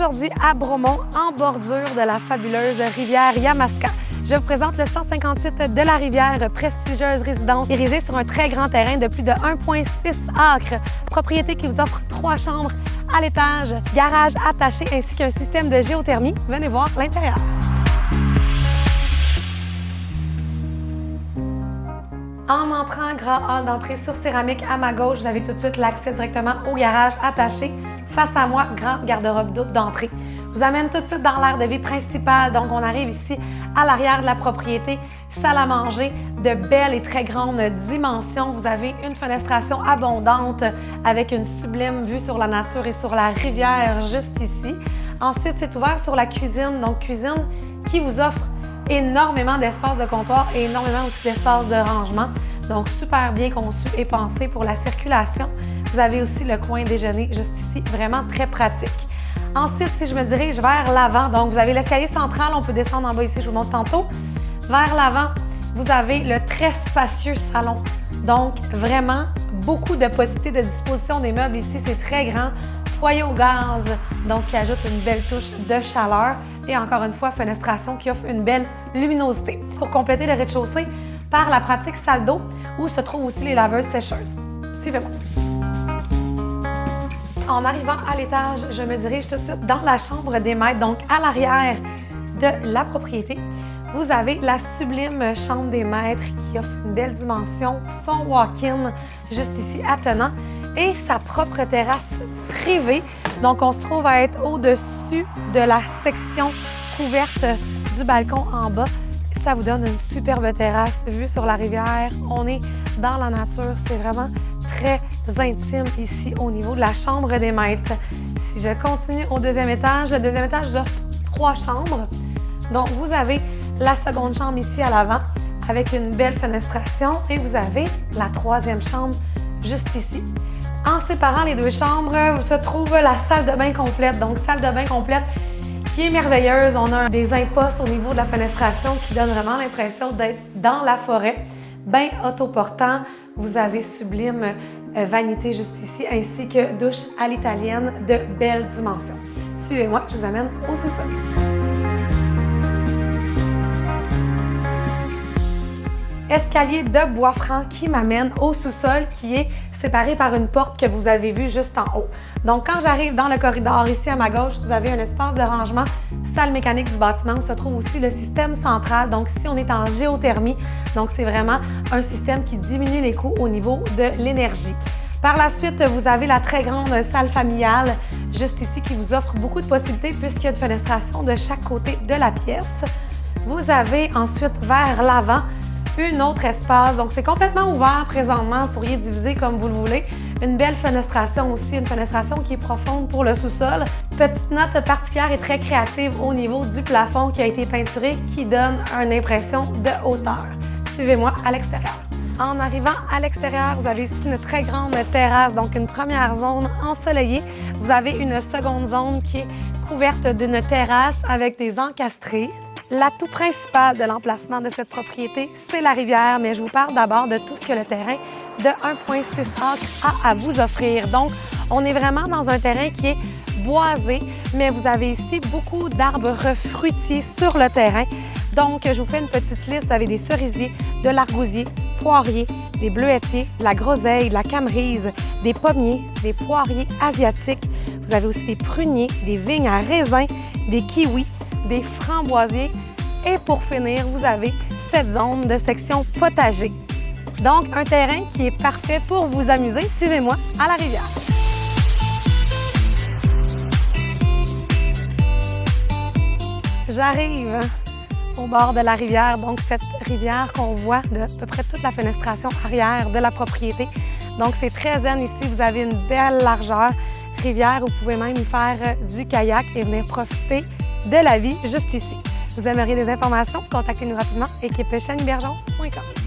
aujourd'hui à Bromont, en bordure de la fabuleuse rivière Yamaska. Je vous présente le 158 de la rivière, prestigieuse résidence érigée sur un très grand terrain de plus de 1,6 acres. Propriété qui vous offre 3 chambres à l'étage, garage attaché ainsi qu'un système de géothermie. Venez voir l'intérieur. En entrant, grand hall d'entrée sur céramique à ma gauche, vous avez tout de suite l'accès directement au garage attaché. Face à moi, grand garde-robe double d'entrée. Je vous amène tout de suite dans l'aire de vie principale. Donc, on arrive ici à l'arrière de la propriété. Salle à manger de belles et très grandes dimensions. Vous avez une fenestration abondante avec une sublime vue sur la nature et sur la rivière juste ici. Ensuite, c'est ouvert sur la cuisine. Donc, cuisine qui vous offre énormément d'espace de comptoir et énormément aussi d'espace de rangement. Donc, super bien conçu et pensé pour la circulation. Vous avez aussi le coin déjeuner juste ici, vraiment très pratique. Ensuite, si je me dirige vers l'avant, donc vous avez l'escalier central, on peut descendre en bas ici, je vous montre tantôt. Vers l'avant, vous avez le très spacieux salon. Donc, vraiment, beaucoup de possibilités de disposition des meubles ici, c'est très grand. Foyer au gaz, donc qui ajoute une belle touche de chaleur. Et encore une fois, fenestration qui offre une belle luminosité. Pour compléter le rez-de-chaussée, par la pratique salle d'eau, où se trouvent aussi les laveuses sécheuses. Suivez-moi. En arrivant à l'étage, je me dirige tout de suite dans la chambre des maîtres, donc à l'arrière de la propriété. Vous avez la sublime chambre des maîtres qui offre une belle dimension, son walk-in juste ici attenant et sa propre terrasse privée. Donc, on se trouve à être au-dessus de la section couverte du balcon en bas. Ça vous donne une superbe terrasse vue sur la rivière. On est dans la nature, c'est vraiment très intime ici au niveau de la chambre des maîtres. Si je continue au deuxième étage, le deuxième étage offre 3 chambres. Donc, vous avez la seconde chambre ici à l'avant avec une belle fenestration et vous avez la troisième chambre juste ici. En séparant les 2 chambres, se trouve la salle de bain complète. Donc, salle de bain complète qui est merveilleuse. On a des impostes au niveau de la fenestration qui donnent vraiment l'impression d'être dans la forêt. Bain autoportant. Vous avez sublime vanité juste ici, ainsi que douche à l'italienne de belles dimensions. Suivez-moi, je vous amène au sous-sol. Escalier de bois franc qui m'amène au sous-sol qui est séparé par une porte que vous avez vue juste en haut. Donc, quand j'arrive dans le corridor ici à ma gauche, vous avez un espace de rangement, salle mécanique du bâtiment où se trouve aussi le système central. Donc, ici, on est en géothermie. Donc, c'est vraiment un système qui diminue les coûts au niveau de l'énergie. Par la suite, vous avez la très grande salle familiale juste ici qui vous offre beaucoup de possibilités puisqu'il y a une fenestration de chaque côté de la pièce. Vous avez ensuite vers l'avant un autre espace. Donc, c'est complètement ouvert présentement. Vous pourriez diviser comme vous le voulez. Une belle fenestration aussi, une fenestration qui est profonde pour le sous-sol. Petite note particulière et très créative au niveau du plafond qui a été peinturé, qui donne une impression de hauteur. Suivez-moi à l'extérieur. En arrivant à l'extérieur, vous avez ici une très grande terrasse, donc une première zone ensoleillée. Vous avez une seconde zone qui est couverte d'une terrasse avec des encastrés. L'atout principal de l'emplacement de cette propriété, c'est la rivière, mais je vous parle d'abord de tout ce que le terrain de 1,6 acres a à vous offrir. Donc, on est vraiment dans un terrain qui est boisé, mais vous avez ici beaucoup d'arbres fruitiers sur le terrain. Donc, je vous fais une petite liste. Vous avez des cerisiers, de l'argousier, poiriers, des bleuetiers, de la groseille, de la camerise, des pommiers, des poiriers asiatiques. Vous avez aussi des pruniers, des vignes à raisin, des kiwis, des framboisiers et pour finir, vous avez cette zone de section potager. Donc, un terrain qui est parfait pour vous amuser. Suivez-moi à la rivière. J'arrive au bord de la rivière, donc cette rivière qu'on voit de à peu près toute la fenestration arrière de la propriété. Donc, c'est très zen ici. Vous avez une belle largeur rivière. Vous pouvez même y faire du kayak et venir profiter de la vie juste ici. Vous aimeriez des informations? Contactez-nous rapidement, équipe chanibergeon.com.